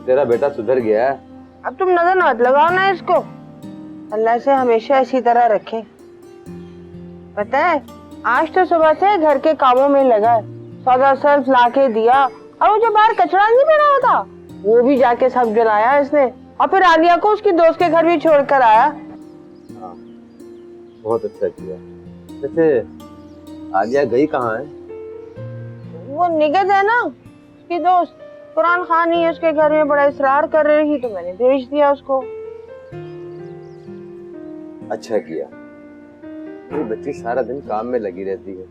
तेरा बेटा सुधर गया है। अब तुम नजर मत लगाओ ना इसको, अल्लाह से हमेशा इसी तरह रखे। पता है आज तो सुबह से घर के कामों में लगा है, सौदा सर्फ ला के दिया, और वो जो बाहर कचरा नहीं पड़ा होता वो भी जाके सब जलाया इसने, और फिर आलिया को उसकी दोस्त के घर भी छोड़कर आया। हाँ, बहुत अच्छा किया। वैसे आलिया गई कहाँ है? वो निगत है ना उसकी दोस्त, कुरान खान ही है उसके घर में, बड़ा इसरार कर रही थी तो मैंने भेज दिया उसको। अच्छा किया। ये बच्ची सारा दिन काम में लगी रहती है,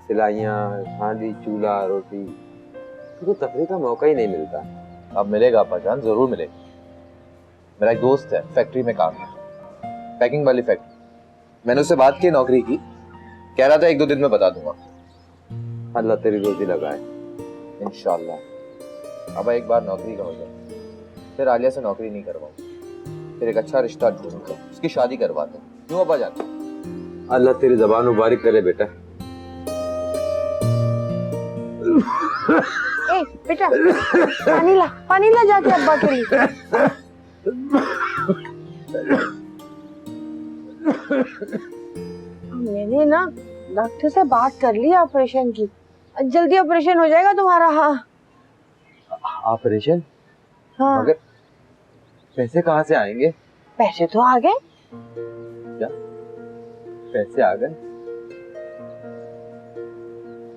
सिलाइयाँ, खांडी, चूल्हा, रोटी, तो तफरीह का मौका ही नहीं मिलता। अब मिलेगा अब्बाजान, जरूर मिलेगा। मेरा एक दोस्त है, फैक्ट्री में काम है, पैकिंग वाली फैक्ट्री। मैंने उससे बात की, नौकरी की, कह रहा था 1-2 दिन में बता दूंगा। अल्लाह तेरी रोजी लगाए इंशाल्लाह। अब एक बार नौकरी का हो जाए, फिर आलिया से नौकरी नहीं करवाऊंगा, फिर एक अच्छा रिश्ता ढूंढूंगा, उसकी शादी करवाते हैं। क्यों अब्बाजान? अल्लाह तेरी जबान मुबारक करे बेटा। ए बेटा पानी ला जाके अब्बा के लिए। मैंने ना डॉक्टर से बात कर ली ऑपरेशन की, जल्दी ऑपरेशन हो जाएगा तुम्हारा। हाँ ऑपरेशन? हाँ। मगर पैसे कहाँ से आएंगे? पैसे तो आ गए। क्या पैसे आ गए?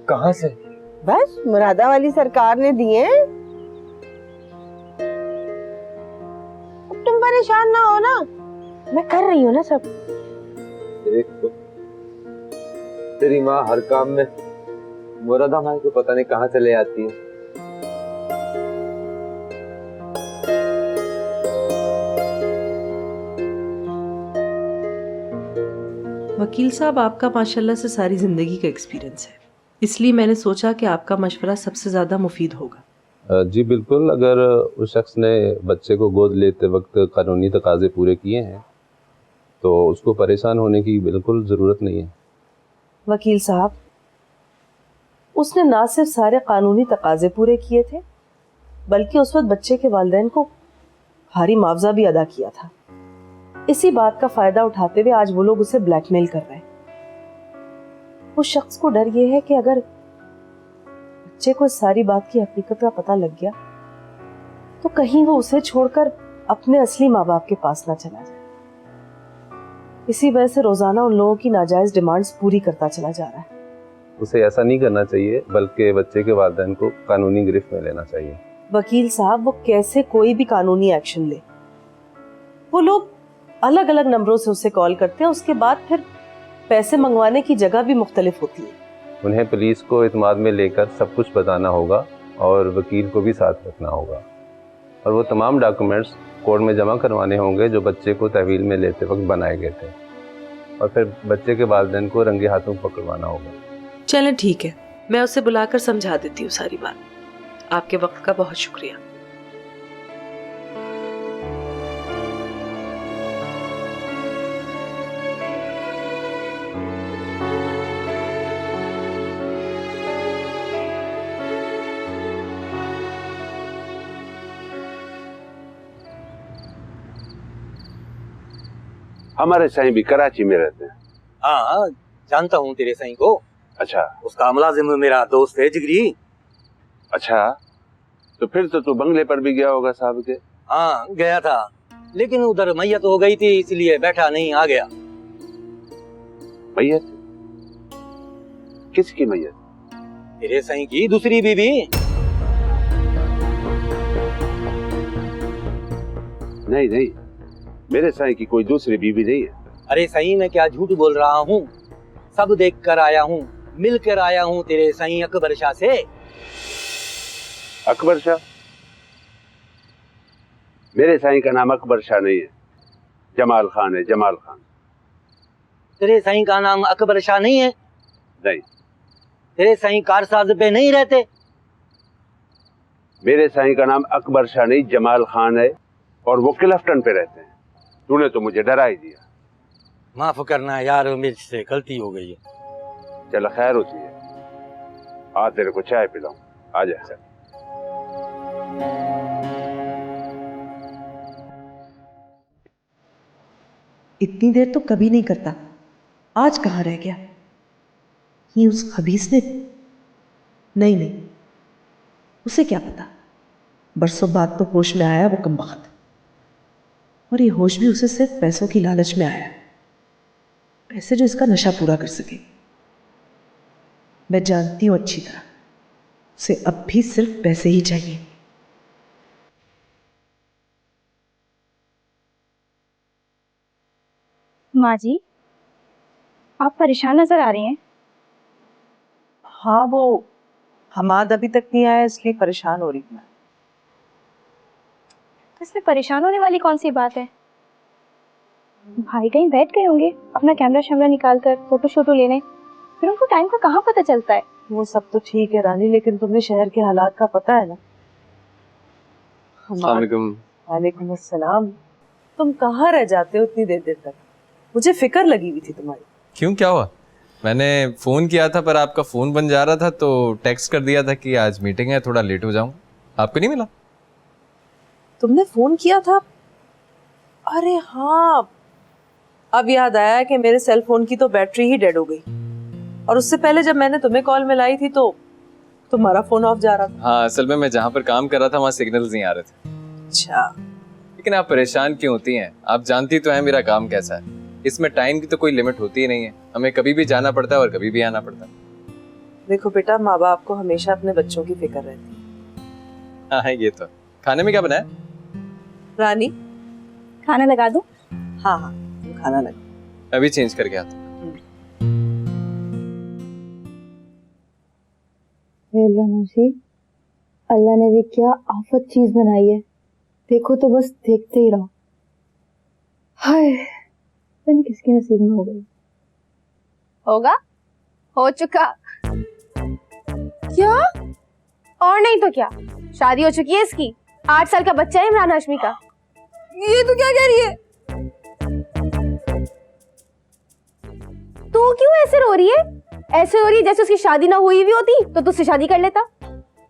कहाँ से? बस मुरादा वाली सरकार ने दिए। अब तुम परेशान ना हो ना, मैं कर रही हूँ ना सब। देख तो तेरी माँ हर काम में मुरादा माँ को पता नहीं कहाँ चले आती है। वकील साहब, आपका माशाल्लाह से सारी ज़िंदगी का एक्सपीरियंस है, इसलिए मैंने सोचा कि आपका मशवरा सबसे ज़्यादा मुफीद होगा। जी बिल्कुल। अगर उस शख्स ने बच्चे को गोद लेते वक्त कानूनी तकाज़े पूरे किए हैं तो उसको परेशान होने की बिल्कुल ज़रूरत नहीं है। वकील साहब, उसने ना सिर्फ सारे कानूनी तकाज़े पूरे किए थे, बल्कि उस वक्त बच्चे के वालिदैन को भारी मुआवजा भी अदा किया था। इसी बात का फ़ायदा उठाते हुए आज वो लोग उसे ब्लैकमेल कर रहे हैं। उस शख्स को डर ये है कि अगर बच्चे को इस सारी बात की हकीकत का पता लग गया तो कहीं वो उसे छोड़कर अपने असली माँ बाप के पास ना चला जाए। इसी वजह से रोजाना उन लोगों की नाजायज डिमांड्स पूरी करता चला जा रहा है। उसे ऐसा नहीं करना चाहिए, बल्कि बच्चे के वालिदैन को कानूनी गिरफ्त में लेना चाहिए। वकील साहब, वो कैसे कोई भी कानूनी एक्शन ले? वो लोग अलग अलग नंबरों से उसे कॉल करते हैं, उसके बाद फिर पैसे मंगवाने की जगह भी मुख्तलिफ होती है। उन्हें पुलिस को इत्मीनान में लेकर सब कुछ बताना होगा और वकील को भी साथ रखना होगा, और वो तमाम डॉक्यूमेंट्स कोर्ट में जमा करवाने होंगे जो बच्चे को तहवील में लेते वक्त बनाए गए थे, और फिर बच्चे के वालिदैन को रंगे हाथों पकड़वाना होगा। चलें ठीक है, मैं उसे बुलाकर समझा देती हूँ सारी बात। आपके वक्त का बहुत शुक्रिया। हमारे साईं भी कराची में रहते हैं। हाँ जानता हूँ तेरे साईं को। अच्छा, उसका मुलाजिम मेरा दोस्त है जिगरी। अच्छा, तो फिर तो तू बंगले पर भी गया होगा साहब के? हाँ गया था, लेकिन उधर मैयत हो गई थी इसलिए बैठा नहीं, आ गया। मैयत? किसकी मैयत? तेरे साईं की दूसरी बीवी। नहीं नहीं, मेरे साईं की कोई दूसरी बीवी नहीं है। अरे साईं, मैं क्या झूठ बोल रहा हूँ, सब देख कर आया हूँ, मिल कर आया हूँ तेरे साईं अकबर शाह से। अकबर शाह? मेरे साईं का नाम अकबर शाह नहीं है, जमाल खान है, जमाल खान। तेरे साईं का नाम अकबर शाह नहीं है? नहीं। तेरे साईं कारसाज पे नहीं रहते? मेरे साईं का नाम अकबर शाह नहीं, जमाल खान है, और वो क्लिफ्टन पे रहते हैं। तूने तो मुझे डरा ही दिया। माफ करना यार, मुझसे गलती हो गई है। चल खैर होती है, आ तेरे को चाय पिलाऊं, आ जा। इतनी देर तो कभी नहीं करता, आज कहाँ रह गया? ये उस खबीस ने? नहीं, उसे क्या पता, बरसों बाद तो होश में आया वो कमबख्त। और ये होश भी उसे सिर्फ पैसों की लालच में आया, पैसे जो इसका नशा पूरा कर सके। मैं जानती हूँ अच्छी तरह, उसे अब भी सिर्फ पैसे ही चाहिए। माँ जी, आप परेशान नजर आ रही हैं। हाँ, वो हमाद अभी तक नहीं आया इसलिए परेशान हो रही हूँ। इसमें परेशान होने वाली कौन सी बात है? भाई कहीं बैठ गए होंगे अपना कैमरा शैमरा निकाल कर फोटो शोटो लेने, फिर उनको टाइम का कहाँ पता चलता है। वो सब तो ठीक है रानी, लेकिन तुम्हें शहर के हालात का पता है ना। वालेकुम अस्सलाम। तुम कहाँ रह जाते हो इतनी देर तक? मुझे फिक्र लगी हुई थी तुम्हारी। क्यों, क्या हुआ? मैंने फोन किया था पर आपका फोन बन जा रहा था तो टेक्स्ट कर दिया था कि आज मीटिंग है, थोड़ा लेट हो जाऊं। आपको नहीं मिला? तुमने फोन किया था? अरे हाँ, अब याद आया कि मेरे सेल फोन की तो बैटरी ही डेड हो गई, और उससे पहले जब मैंने तुम्हें कॉल मिलाई थी तो तुम्हारा फोन ऑफ जा रहा था। हाँ, असल में मैं जहाँ पर काम कर रहा था वहाँ सिग्नल्स नहीं आ रहे थे। अच्छा, लेकिन आप परेशान क्यों होती हैं? आप जानती तो है मेरा काम कैसा है। इसमें टाइम की तो कोई लिमिट होती ही नहीं है, हमें कभी भी जाना पड़ता है और कभी भी आना पड़ता है। देखो बेटा, माँ बाप को हमेशा अपने बच्चों की फिक्र रहती है। हाँ, ये तो। खाने में क्या बनाया? रानी, खाना लगा दूं? हाँ, तुम खाना लगा। अभी चेंज करके आता हूँ। अल्लाह ने भी क्या आफत चीज बनाई है, देखो तो बस देखते ही रहो। हाय, पता नहीं किसके नसीब में हो गई। होगा, हो चुका। क्या? और नहीं तो क्या, शादी हो चुकी है इसकी। 8 साल का बच्चा है इमरान हाशमी का। ये तू क्या कह रही है? तू क्यों ऐसे रो रही है? ऐसे हो रही है जैसे उसकी शादी ना हुई भी होती तो तुझसे शादी कर लेता।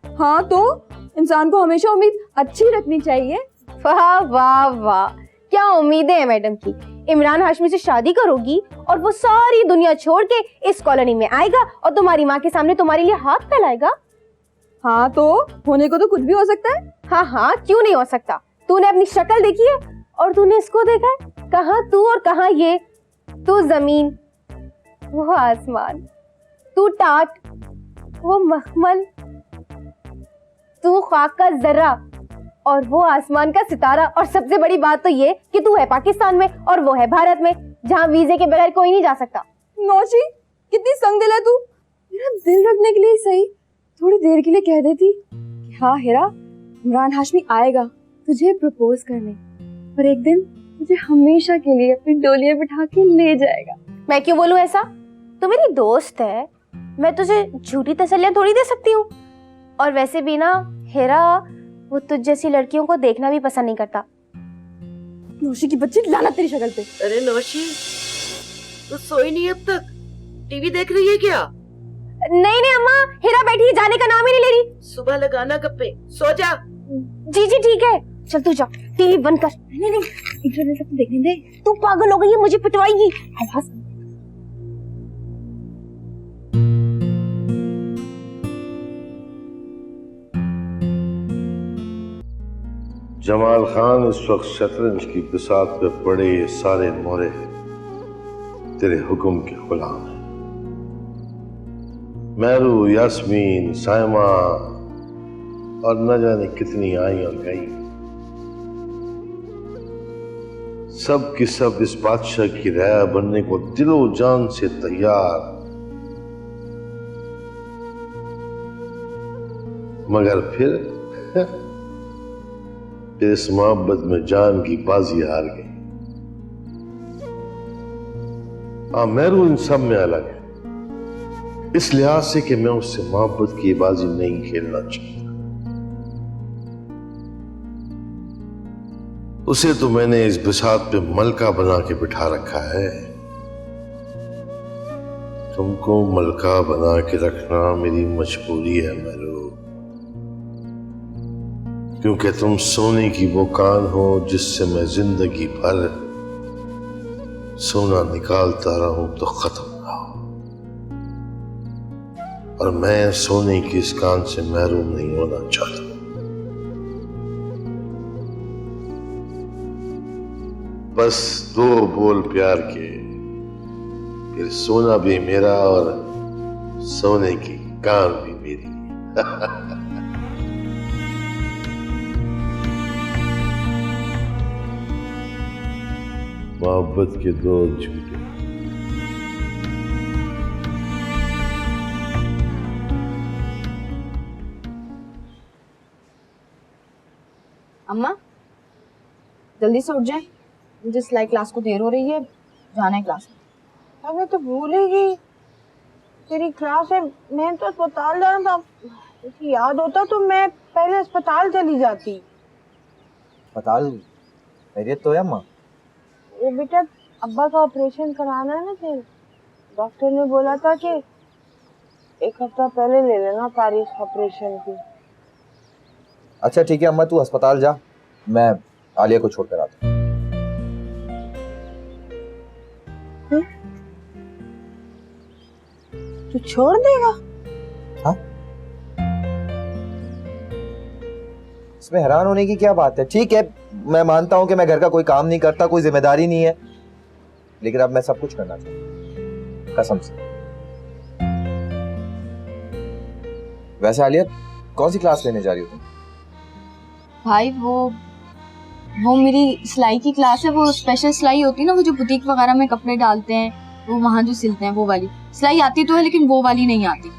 हाँ, तो इंसान को हमेशा उम्मीद अच्छी रखनी चाहिए। वाह वाह वाह, क्या उम्मीदें हैं मैडम की। इमरान हाशमी से शादी करोगी और वो सारी दुनिया छोड़ के इस कॉलोनी में आएगा और तुम्हारी माँ के सामने तुम्हारे लिए हाथ फैलाएगा। हाँ, तो होने को तो कुछ भी हो सकता है। हाँ, क्यों नहीं हो सकता? तूने अपनी शक्ल देखी है और तूने इसको देखा है? कहाँ तू और कहाँ ये? तू जमीन, वो आसमान, तू टाट, वो मखमल, तू खाक का जर्रा और वो आसमान का सितारा। और सबसे बड़ी बात तो ये कि तू है पाकिस्तान में और वो है भारत में, जहाँ वीजे के बगैर कोई नहीं जा सकता। नौशी, कितनी संग दिल है तू। मेरा दिल रखने के लिए सही थोड़ी देर के लिए कह देती कि हाँ हेरा, इमरान हाशमी आएगा तुझे प्रपोज करने, और एक दिन तुझे हमेशा के लिए अपनी डोली में बिठा के ले जाएगा। मैं क्यों बोलूं ऐसा? तू मेरी दोस्त है, मैं तुझे झूठी तसल्लियां थोड़ी दे सकती हूँ। और वैसे भी ना हेरा, वो तुझ जैसी लड़कियों को देखना भी पसंद नहीं करता। नौशी की बच्ची, लानत तेरी शक्ल पे। अरे नौशी, तू सोई नहीं अब तक? टीवी देख रही है क्या? नहीं अम्मा, हेरा बैठी है, जाने का नाम ही नहीं ले रही। सुबह लगाना गप्पे, सो जा। जी ठीक है, चल तू जा, टीवी बंद कर। नहीं इंटरनेट पे देखने दे। तू पागल हो गई है, मुझे पिटवाएगी। आवाज जमाल खान इस वक्त शतरंज की बिसात पे पड़े ये सारे मोरे तेरे हुक्म के गुलाम हैं। महरू, यास्मीन, सायमा और न जाने कितनी आई और गई, सब की सब इस बादशाह की राया बनने को दिलो जान से तैयार, मगर फिर इस मोहब्बत में जान की बाजी हार गई। महरू इन सब में अलग है, इस लिहाज से कि मैं उससे मोहब्बत की बाजी नहीं खेलना चाहता। उसे तो मैंने इस बिसात पे मलका बना के बिठा रखा है। तुमको मलका बना के रखना मेरी मजबूरी है महरू। क्योंकि तुम सोने की वो कान हो जिससे मैं जिंदगी भर सोना निकालता रहूं तो खत्म ना हो, और मैं सोने की इस कान से महरूम नहीं होना चाहता। बस 2 बोल प्यार के, फिर सोना भी मेरा और सोने की कान भी मेरी। मोहब्बत के 2 झूठे। अम्मा जल्दी से उठ जाए, मुझे सिलाई क्लास को देर हो रही है, जाना है क्लास में। अबे तो भूल ही गई, तेरी क्लास है। मैं तो अस्पताल जाना था, मुझे याद होता तो मैं पहले अस्पताल चली जाती। अस्पताल खैरियत तो है अम्मा? वो बेटा अब्बा का ऑपरेशन कराना है ना, फिर डॉक्टर ने बोला था कि 1 हफ्ता पहले ले लेना तारीख ऑपरेशन की। अच्छा ठीक है अम्मा, तू अस्पताल जा, मैं आलिया को छोड़कर आता हूँ। तू छोड़ देगा? हाँ, इसमें हैरान होने की क्या बात है? ठीक है, मैं मानता हूं कि मैं घर का कोई काम नहीं करता, कोई जिम्मेदारी नहीं है, लेकिन अब मैं सब कुछ करना चाहता हूं, कसम से। वैसे आलिया, कौन सी क्लास लेने जा रही हो तुम? भाई वो मेरी सिलाई की क्लास है। वो स्पेशल सिलाई होती है ना, वो जो बुटीक वगैरह में कपड़े डालते हैं, वो वहाँ जो सिलते हैं वो वाली सिलाई आती तो है, लेकिन वो वाली नहीं आती।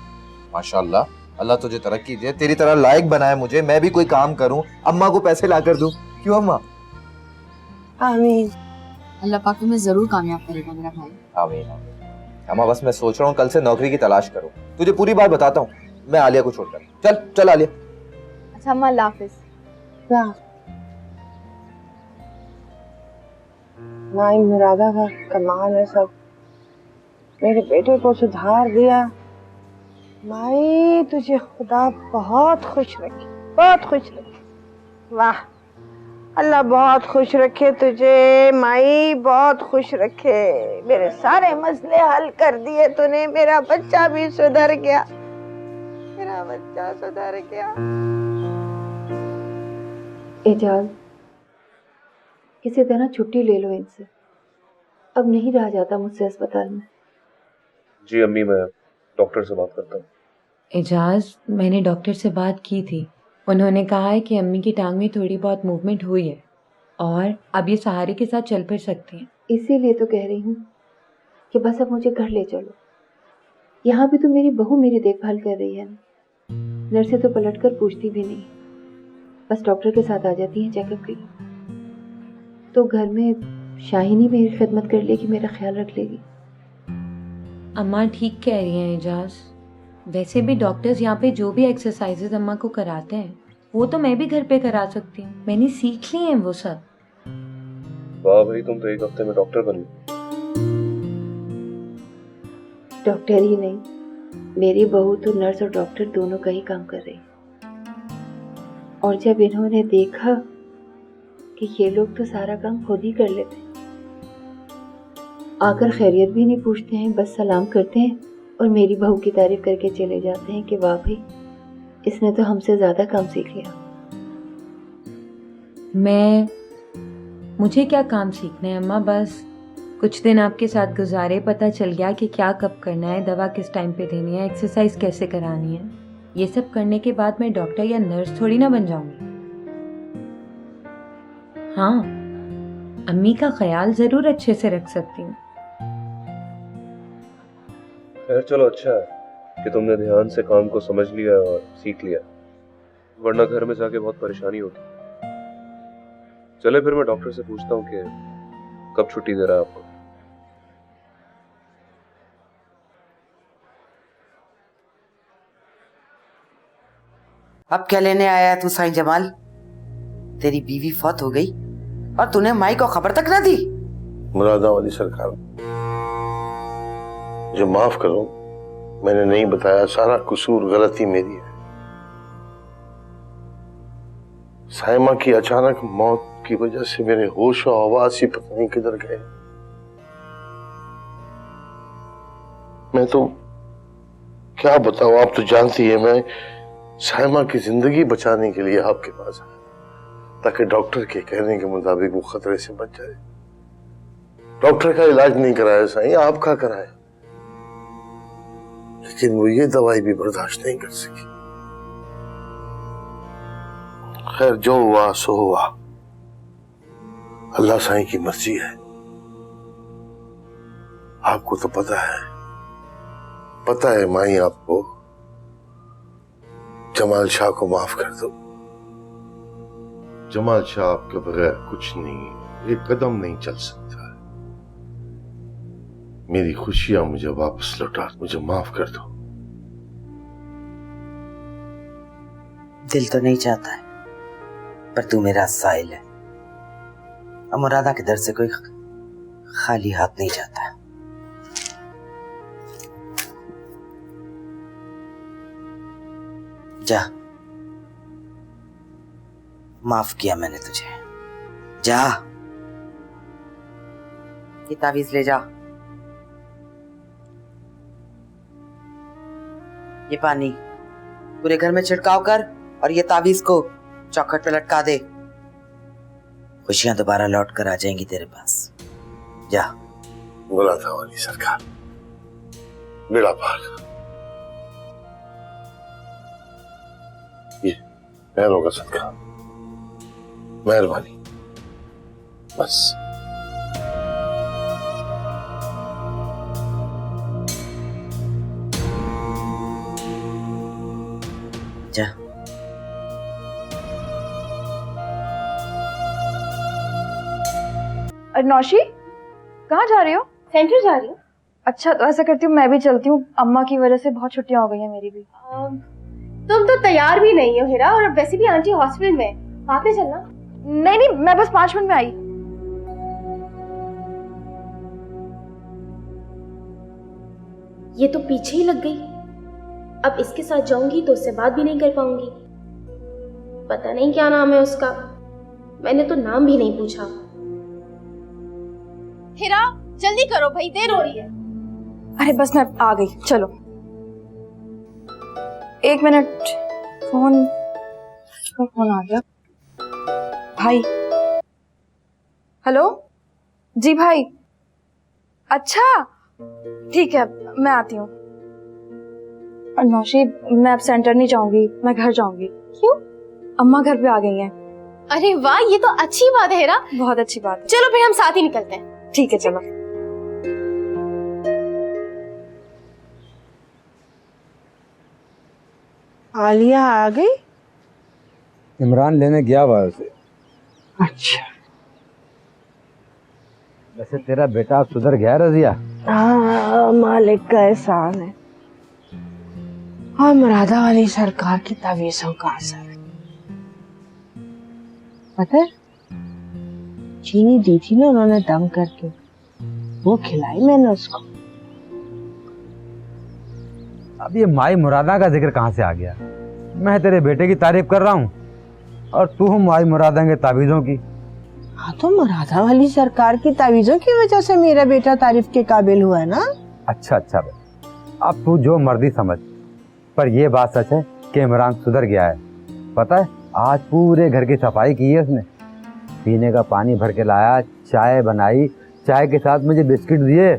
माशाल्लाह, अल्लाह तुझे तरक्की दे, तेरी तरह लायक बनाए मुझे, मैं भी कोई काम करूं, अम्मा को पैसे ला कर दूं। क्यों अम्मा? आमीन। अल्लाह पाक तुम्हें जरूर कामयाब करेगा मेरा भाई। आमीन। अम्मा बस मैं सोच रहा हूँ कल से नौकरी की तलाश करूं। तुझे पूरी बात बताता हूँ, मैं आलिया को छोड़कर। चल चल आलिया। अच्छा अम्मा, अल्लाह हाफिज। माई मुरादा का कमाल है सब, मेरे बेटे को सुधार दिया। माई तुझे खुदा बहुत खुश रखे, बहुत खुश रखे। वाह, अल्लाह बहुत खुश रखे तुझे माई, बहुत खुश रखे। मेरे सारे मसले हल कर दिए तूने, मेरा बच्चा भी सुधर गया, मेरा बच्चा सुधर गया। एजाज, किसी तरह छुट्टी ले लो इनसे, अब नहीं रहा जाता मुझसे अस्पताल में। जी अम्मी, मैं डॉक्टर से बात करता हूँ। एजाज, मैंने डॉक्टर से बात की थी, उन्होंने कहा है कि अम्मी की टांग में थोड़ी बहुत मूवमेंट हुई है और अब ये सहारे के साथ चल फिर सकती हैं। इसीलिए तो कह रही हूँ कि बस अब मुझे घर ले चलो। यहाँ भी तो मेरी बहू मेरी देखभाल कर रही है ना, नर्सें तो पलट कर पूछती भी नहीं, बस डॉक्टर के साथ आ जाती हैं चेकअप के लिए। तो घर में शाहिनी मेरी खिदमत कर लेगी, मेरा ख्याल रख लेगी। अम्मा ठीक कह रही हैं एजाज, वैसे भी डॉक्टर्स यहाँ पे जो भी एक्सरसाइजेज अम्मा को कराते हैं वो तो मैं भी घर पे करा सकती हूँ, मैंने सीख ली हैं वो सब। वाह भाई, तुम तो 1 हफ्ते में डॉक्टर बनी। डॉक्टर ही नहीं, मेरी बहू तो नर्स और डॉक्टर दोनों का ही काम कर रही। और जब इन्होंने देखा कि ये लोग तो सारा काम खुद ही कर लेते हैं, आकर खैरियत भी नहीं पूछते हैं, बस सलाम करते हैं और मेरी बहू की तारीफ करके चले जाते हैं कि वाह भाई, इसने तो हमसे ज्यादा काम सीख लिया। मुझे क्या काम सीखना है अम्मा, बस कुछ दिन आपके साथ गुजारे, पता चल गया कि क्या कब करना है, दवा किस टाइम पे देनी है, एक्सरसाइज कैसे करानी है। ये सब करने के बाद मैं डॉक्टर या नर्स थोड़ी ना बन जाऊंगी। हाँ, अम्मी का ख्याल जरूर अच्छे से रख सकती हूँ। खैर चलो, अच्छा है कि तुमने ध्यान से काम को समझ लिया और सीख लिया, वरना घर में जाके बहुत परेशानी होती। चले फिर मैं डॉक्टर से पूछता हूँ कि कब छुट्टी दे रहा है आपको। अब क्या लेने आया तू साईं जमाल? तेरी बीवी फौत हो गई और तूने माई को खबर तक ना दी। मुरादा वाली सरकार, जो माफ करो, मैंने नहीं बताया, सारा कसूर गलती मेरी है। साइमा की अचानक मौत की वजह से मेरे होश और आवाज ही पता नहीं किधर गए। मैं तो क्या बताऊं, आप तो जानती है मैं साइमा की जिंदगी बचाने के लिए आपके पास आया ताकि डॉक्टर के कहने के मुताबिक वो खतरे से बच जाए। डॉक्टर का इलाज नहीं कराया साईं, आपका कराया, लेकिन वो ये दवाई भी बर्दाश्त नहीं कर सकी। खैर जो हुआ सो हुआ, अल्लाह साईं की मर्जी है। आपको तो पता है माई, आपको जमाल शाह को माफ कर दो। जमाल शाह आपके बगैर कुछ नहीं, एक कदम नहीं चल सकता है। मेरी खुशियां मुझे वापस लौटा, मुझे माफ कर दो। दिल तो नहीं चाहता है, पर तू मेरा साहिल है और मुरादा के दर से कोई खाली हाथ नहीं जाता है। जा, माफ किया मैंने तुझे, जा ये तावीज ले जा, ये पानी पूरे घर में छिड़काव कर और ये तावीज को चौखट पे लटका दे। खुशियां दोबारा लौट कर आ जाएंगी तेरे पास। जा। बोला था वाली सरकार, बेड़ा पार। ये पैरों का सदका, मेहरबानी, बस। जा। नौशी, कहाँ जा रही हो? सेंटर जा रही हूँ। अच्छा, तो ऐसा करती हूँ मैं भी चलती हूँ, अम्मा की वजह से बहुत छुट्टियां हो गई हैं मेरी भी। तुम तो तैयार भी नहीं हो हीरा, और वैसे भी आंटी हॉस्पिटल में, साथ में चलना। नहीं, मैं बस 5 मिनट में आई। ये तो पीछे ही लग गई। अब इसके साथ जाऊंगी तो उससे बात भी नहीं कर पाऊंगी। पता नहीं क्या नाम है उसका, मैंने तो नाम भी नहीं पूछा। हीरा जल्दी करो भाई, देर हो रही है। अरे बस मैं आ गई, चलो 1 मिनट। फोन आ गया। भाई, हेलो जी भाई। अच्छा ठीक है, मैं आती हूँ। नौशी, मैं अब सेंटर नहीं जाऊंगी, मैं घर जाऊंगी। क्यों? अम्मा घर पे आ गई हैं। अरे वाह, ये तो अच्छी बात है हीरा। बहुत अच्छी बात है। चलो फिर हम साथ ही निकलते हैं। ठीक है, चलो। आलिया आ गई? इमरान लेने गया हुआ उसे। अच्छा, वैसे तेरा बेटा अब सुधर गया रजिया? हाँ, मालिक का एहसान है और मुरादा वाली सरकार की तावीज़ों का असर है। पता है, चीनी दी थी ना उन्होंने दम करके, वो खिलाई मैंने उसको। अब ये माई मुरादा का जिक्र कहाँ से आ गया? मैं तेरे बेटे की तारीफ कर रहा हूँ और तू माई मुरादा के तावीज़ों की। हाँ, तो मुरादा वाली सरकार की तावीज़ों की वजह से मेरा बेटा तारीफ के काबिल हुआ है ना। अच्छा भाई, अब तू जो मर्जी समझ, पर ये बात सच है कि इमरान सुधर गया है। पता है, आज पूरे घर की सफाई की है उसने, पीने का पानी भर के लाया, चाय बनाई, चाय के साथ मुझे बिस्किट दिए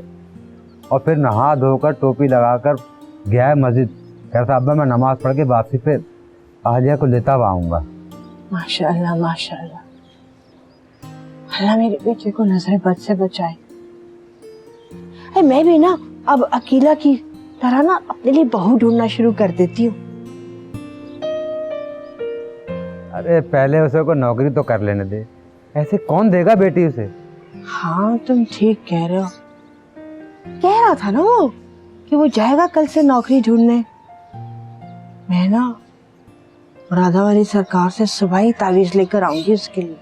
और फिर नहा धोकर टोपी लगाकर गया है मस्जिद। कहता अब्बा मैं नमाज पढ़ के वापसी फिर आलिया को लेता हुआ आऊंगा। माशाअल्लाह माशाअल्लाह, अल्लाह मेरे बेटे को नजर बद से बचाए। मैं भी ना अब अकीला की तरह ना अपने लिए बहू ढूंढना शुरू कर देती हूँ। अरे पहले उसे को नौकरी तो कर लेने दे, ऐसे कौन देगा बेटी उसे? हाँ तुम ठीक कह रहे हो। कह रहा था ना वो कि वो जाएगा कल से नौकरी ढूंढने। मैं ना मुरादा वाली सरकार से सुबह ही तावीज लेकर आऊंगी उसके लिए।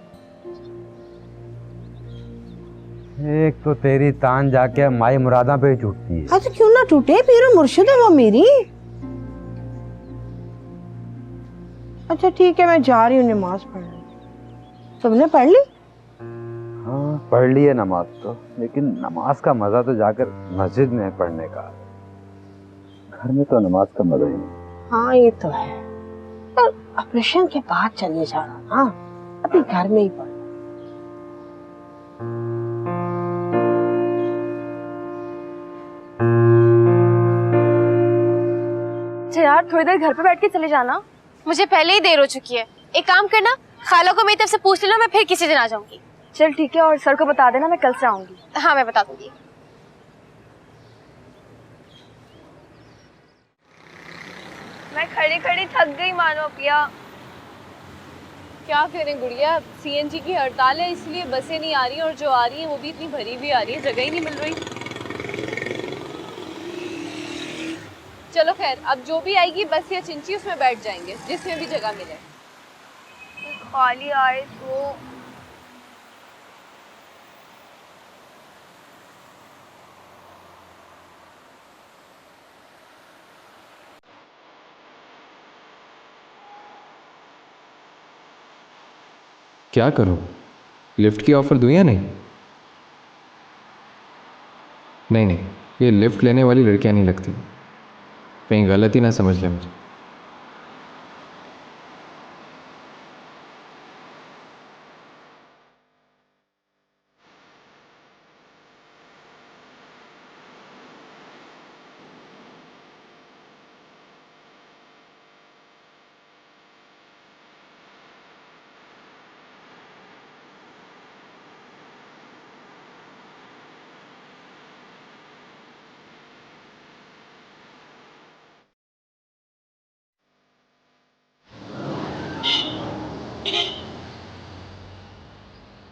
एक तो तेरी तान जाके माई मुरादा पे ही टूटती है। हाँ तो क्यों ना टूटे, पीरो मुर्शिद है वो मेरी। अच्छा ठीक है, मैं जा रही हूँ नमाज पढ़ने। तुमने पढ़ ली? हाँ पढ़ ली है नमाज तो, लेकिन नमाज का मजा तो जाकर मस्जिद में है पढ़ने का। घर में तो नमाज का मजा ही नहीं। हाँ ये तो है, पर ऑपरेशन के बाद चले जाना ना, अभी घर में ही पढ़। अच्छा यार थोड़ी देर घर पे बैठ के चले जाना। मुझे पहले ही देर हो चुकी है, एक काम करना, खाला को मेरी तरफ से पूछ लेना, मैं फिर किसी दिन आ जाऊंगी। चल ठीक है, और सर को बता देना मैं कल से आऊंगी। हाँ मैं बता दूंगी। मैं खड़ी खड़ी थक गई मानो पिया। क्या करें गुड़िया, सीएनजी की हड़ताल है इसलिए बसें नहीं आ रही, और जो आ रही हैं वो भी इतनी भरी भी आ रही है, जगह ही नहीं मिल रही। चलो खैर, अब जो भी आएगी बस या चिंची उसमें बैठ जाएंगे, जिसमें भी जगह मिले। खाली आए तो क्या करूं, लिफ्ट की ऑफर दूं या नहीं? नहीं, ये लिफ्ट लेने वाली लड़कियां नहीं लगती, कहीं गलत ही ना समझ ले मुझे।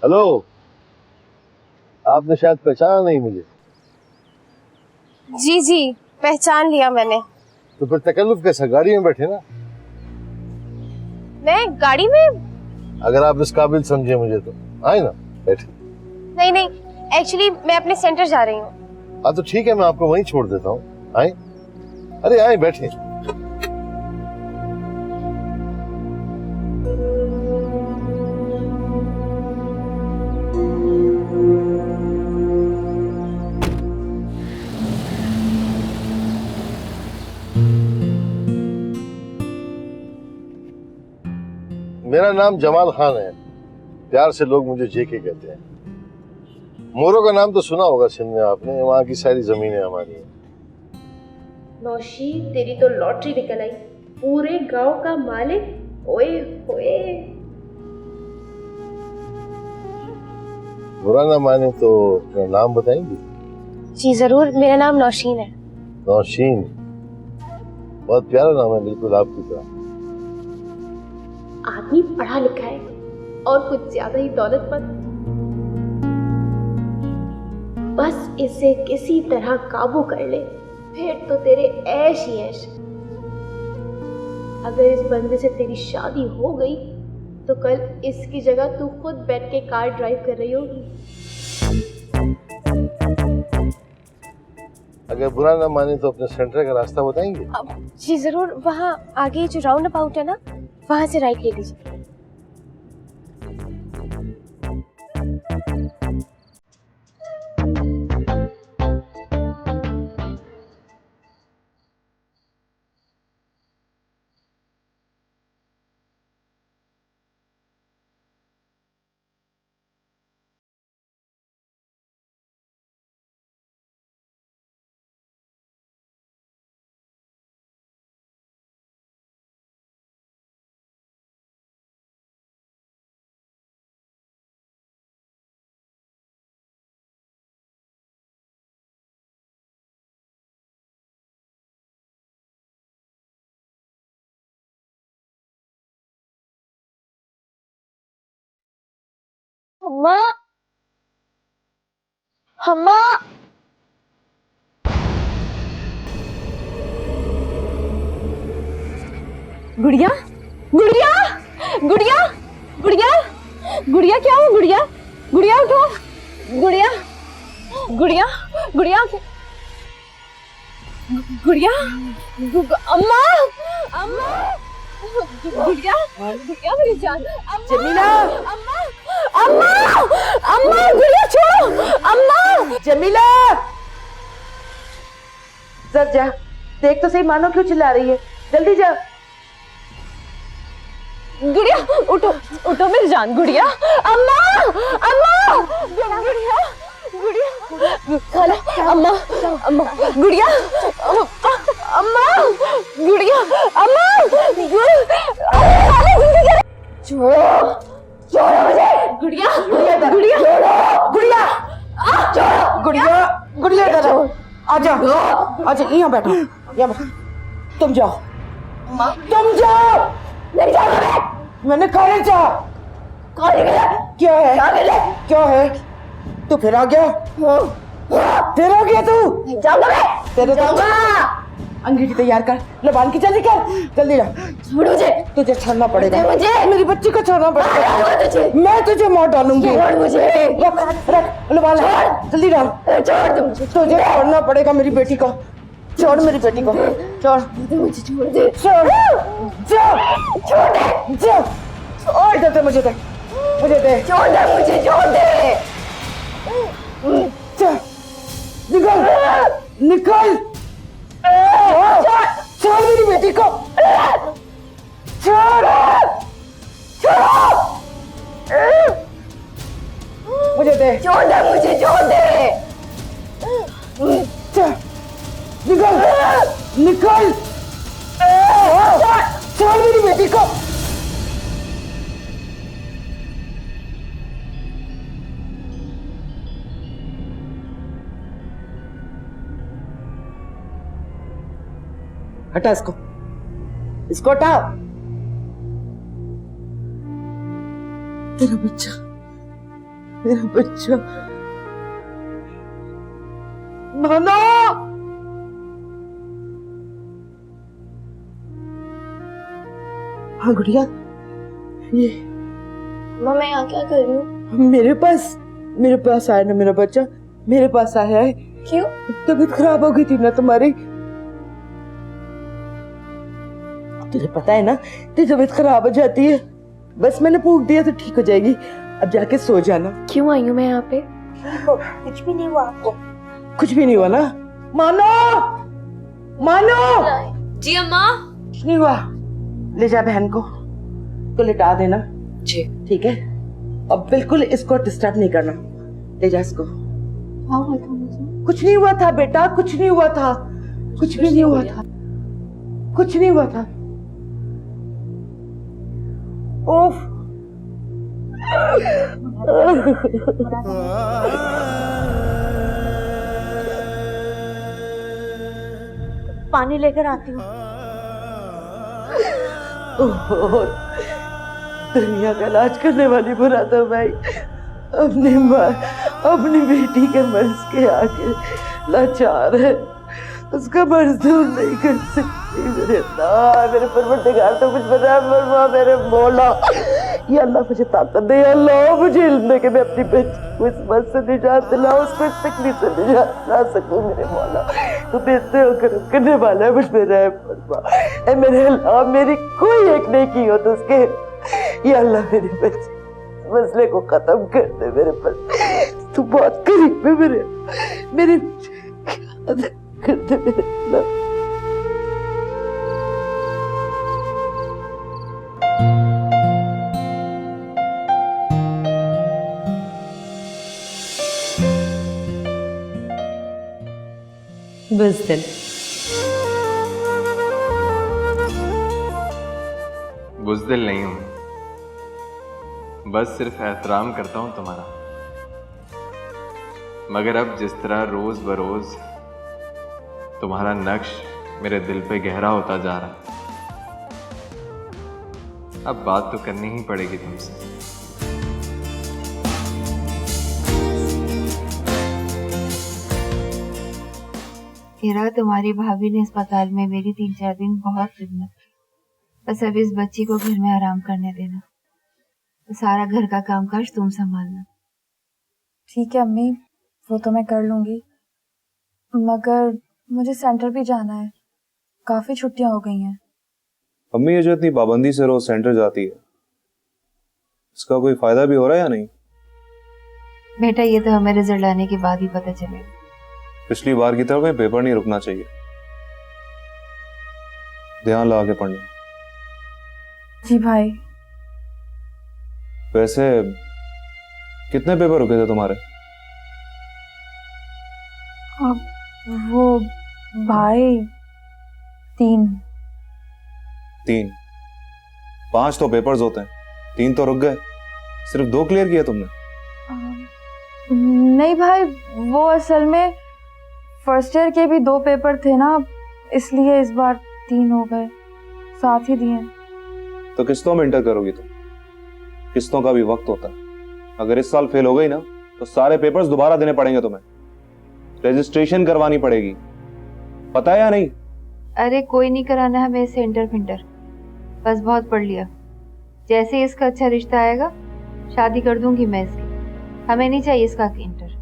हेलो, आपने शायद पहचाना नहीं मुझे। जी जी पहचान लिया मैंने। तो फिर तकल्लुफ कैसा, गाड़ी में बैठे ना। मैं गाड़ी में? अगर आप इस काबिल समझे मुझे तो आए ना, बैठे। नहीं, एक्चुअली मैं अपने सेंटर जा रही हूँ। हाँ तो ठीक है, मैं आपको वहीं छोड़ देता हूँ। आए, अरे आए बैठे। मेरा नाम जमाल खान है, प्यार से लोग मुझे जेके कहते हैं। मोरो का नाम तो सुना होगा सिंध में आपने, वहाँ की सारी जमीनें हमारी हैं। नौशी तेरी तो लॉटरी निकल आई, पूरे गांव का मालिक। ओए होए। बुरा ना माने तो अपना नाम बताएंगी? जी जरूर, मेरा नाम नौशीन है। नौशीन, बहुत प्यारा नाम है, बिल्कुल आपकी तरह। आदमी पढ़ा लिखा है और कुछ ज्यादा ही दौलतमंद, बस इसे किसी तरह काबू कर ले, फिर तो तेरे ऐश ही ऐश। अगर इस बंदे से तेरी शादी हो गई तो कल इसकी जगह तू खुद बैठ के कार ड्राइव कर रही होगी। अगर बुरा ना माने तो अपने सेंटर का रास्ता बताएंगे? जी जरूर, वहाँ आगे जो राउंड अबाउट है ना, वहाँ से राइट ले लीजिए। अम्मा, अम्मा, गुड़िया गुड़िया गुड़िया गुड़िया गुड़िया, क्या हुआ गुड़िया? गुड़िया उठो, गुड़िया गुड़िया गुड़िया गुड़िया, अम्मा अम्मा, गुड़िया गुड़िया मेरी जान, अम्मा, जमीला, अम्मा अम्मा अम्मा गुड़िया छोड़ो अम्मा। जमीला जब जा देख तो सही, मानो क्यों चिल्ला रही है, जल्दी जा। गुड़िया उठो उठो मेरी जान, गुड़िया। अम्मा अम्मा गुड़िया गुड़िया खाला अम्मा अम्मा गुड़िया अम्मा गुड़िया अम्मा छोड़ो छोड़ो मुझे गुड़िया गुड़िया गुड़िया छोड़ो गुड़िया गुड़िया इधर आजा आजा, यहाँ बैठो यहाँ बैठो। तुम जाओ तुम जाओ। नहीं जाओ, मैंने खाने जा। क्या है क्या है? तू फिर आ गया, फिर आ गया तू। तेरे अंगीठी तैयार कर, लबान की जल्दी कर, जल्दी जा। मुझे तुझे छोड़ना पड़ेगा, मुझे मेरी बच्ची को छोड़ना पड़ेगा। मैं तुझे मार डालूंगी। रख रख लबान, जल्दी डाल। तुझे छोड़ना पड़ेगा मेरी बेटी को। छोड़ मेरी बेटी को, छोड़ मुझे, छोड़ दे, छोड़ छोड़ दे, छोड़ इधर दे, मुझे दे, मुझे दे, छोड़ दे मुझे, छोड़ दे। निकल निकल, छोड़ मेरी बेटी को, छोड़ छोड़ मुझे दे, छोड़ दे मुझे, छोड़ दे। निकल निकल, छोड़ मेरी बेटी को। हटा इसको हटा। मेरा बच्चा, मेरा बच्चा नाना। हाँ गुड़िया, ये मैं यहाँ क्या कर रही हूँ? मेरे पास आया ना मेरा बच्चा, मेरे पास आया है। क्यों? तबीयत खराब हो गई थी ना तुम्हारी, तुझे पता है ना, तेरी तबीयत खराब हो जाती है, बस मैंने फूंक दिया तो ठीक हो जाएगी। अब जाके सो जाना। क्यों आई हूँ मैं यहाँ पे? कुछ भी नहीं हुआ आपको, कुछ भी नहीं हुआ ना? मानो मानो। जी अम्मा। कुछ नहीं हुआ, ले जा बहन को लिटा देना। जी ठीक है, अब बिल्कुल इसको डिस्टर्ब नहीं करना, ले जा इसको। हाँ हुआ था मुझे? कुछ नहीं हुआ था बेटा, कुछ नहीं हुआ था, कुछ भी नहीं हुआ था, कुछ नहीं हुआ था। ओफ पानी लेकर आती हूँ। दुनिया का इलाज करने वाली मुरादा भाई अपनी बेटी के मर्ज के आगे लाचार है, उसका मर्ज दूर नहीं कर सकती। मेरे अल्लाह, मेरे परवरदिगार तो कुछ बता फरमा, मेरे मौला। या अल्लाह मुझे ताकत दे, अल्लाह मुझे इल्म दे कि मैं अपनी बेटी को इस मर्ज से निजात दिलाऊं, उसको इस तकलीफ से निजात दिला सकूं। मेरे मौला तू बेहतर होकर करने वाला है, मुझ पे रहम फरमा। ऐ मेरे अल्लाह, मेरी कोई एक नहीं की हो तो उसके, या अल्लाह मेरे बच्चे मसले को खत्म कर दे मेरे पास। तू बहुत करीब है मेरे कर दे मेरे अल्लाह। बुज़दिल, बुज़दिल नहीं हूं, बस सिर्फ एहतराम करता हूं तुम्हारा। मगर अब जिस तरह रोज बरोज तुम्हारा नक्श मेरे दिल पे गहरा होता जा रहा है, अब बात तो करनी ही पड़ेगी तुमसे। तेरा तुम्हारी भाभी ने अस्पताल में मेरी 3-4 दिन बहुत खिदमत की, बस अब इस बच्ची को घर में आराम करने देना, तो सारा घर का कामकाज तुम संभालना। ठीक है अम्मी, वो तो मैं कर लूंगी, मगर मुझे सेंटर भी जाना है, काफी छुट्टियां हो गई हैं। अम्मी ये जो इतनी पाबंदी से रोज सेंटर जाती है, इसका कोई फायदा भी हो रहा है या नहीं? बेटा ये तो हमें रिजल्ट आने के बाद ही पता चलेगा। पिछली बार की तरह कोई पेपर नहीं रुकना चाहिए, ध्यान लगा के पढ़ना। जी भाई। वैसे कितने पेपर रुके थे तुम्हारे? वो भाई 3। 3? 5 तो पेपर्स होते हैं, 3 तो रुक गए। सिर्फ 2 क्लियर किए तुमने? नहीं भाई, वो असल में फर्स्ट ईयर के भी 2 पेपर थे ना, इसलिए इस बार 3 हो गए, साथ ही दिए। तो किस्तों में इंटर करोगी तुम? किस्तों का भी वक्त होता है। अगर इस साल फेल हो गई ना तो सारे पेपर्स दोबारा देने पड़ेंगे तुम्हें, रजिस्ट्रेशन करवानी पड़ेगी, पता है या नहीं? अरे कोई नहीं कराना हमें इससे इंटर फिंटर, बस बहुत पढ़ लिया। जैसे ही इसका अच्छा रिश्ता आएगा शादी कर दूंगी मैं इसकी, हमें नहीं चाहिए इसका इंटर।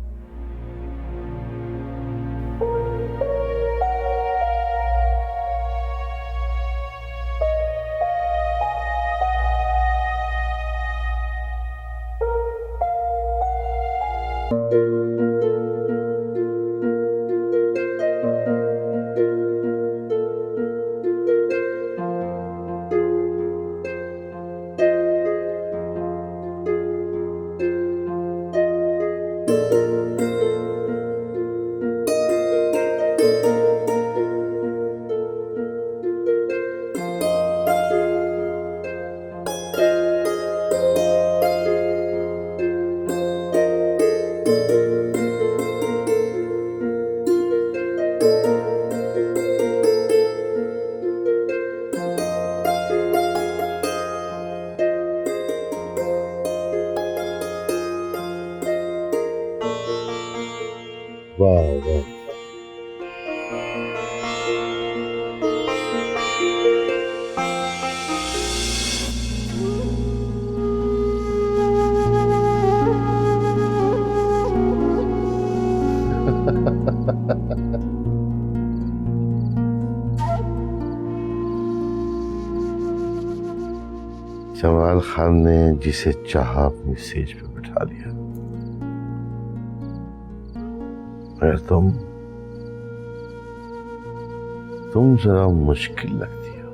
वाह वाह। जमाल खान ने जिसे चाहा अपनी सेज पे बिठा लिया, मगर तुम जरा मुश्किल लगती हो।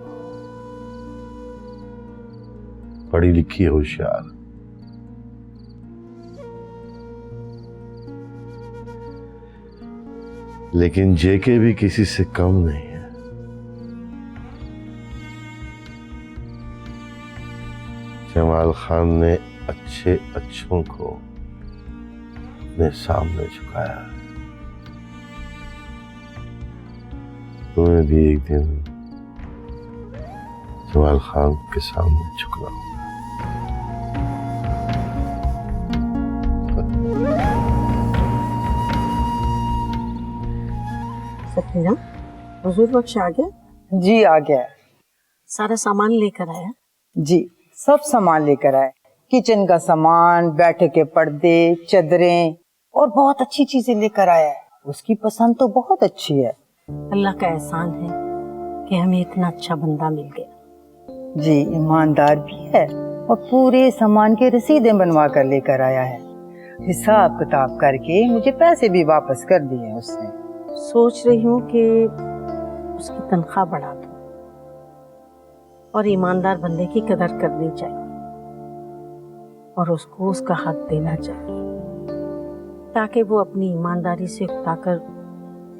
पढ़ी लिखी होशियार, लेकिन जेके भी किसी से कम नहीं है। जमाल खान ने अच्छे अच्छों को अपने सामने झुकाया, तुम्हें भी एक दिन जमाल खान के सामने झुकना होगा। सकीना, हुजूर बख्श आ गया? जी आ गया। सारा सामान लेकर आया? जी सब सामान लेकर आए, किचन का सामान, बैठे के पर्दे, चादरें और बहुत अच्छी चीजें लेकर आया है। उसकी पसंद तो बहुत अच्छी है। अल्लाह का एहसान है कि हमें इतना अच्छा बंदा मिल गया। जी ईमानदार भी है और पूरे सामान की रसीदें बनवा कर लेकर आया है। हिसाब किताब करके मुझे पैसे भी वापस कर दिए उसने। सोच रही हूँ कि उसकी तनख्वाह बढ़ा दूं, और ईमानदार बंदे की कदर करनी चाहिए और उसको उसका हक देना चाहिए, ताकि वो अपनी ईमानदारी से उकताकर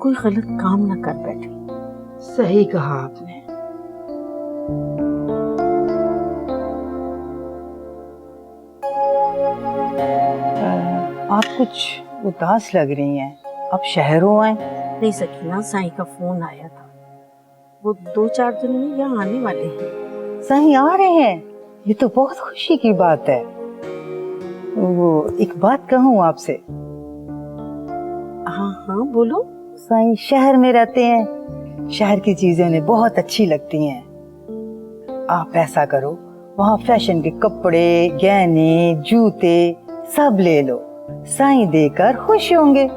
कोई गलत काम न कर बैठे। सही कहा आपने। आप कुछ उदास लग रही हैं, अब शहरों आए? नहीं सकीना, साईं का फोन आया था, वो 2-4 दिन में यहाँ आने वाले हैं। साईं आ रहे हैं? ये तो बहुत खुशी की बात है। वो एक बात कहूँ आपसे? हाँ हाँ बोलो। साईं शहर में रहते हैं, शहर की चीजें उन्हें बहुत अच्छी लगती हैं। आप ऐसा करो, वहाँ फैशन के कपड़े, गहने, जूते सब ले लो, साईं देकर खुश होंगे।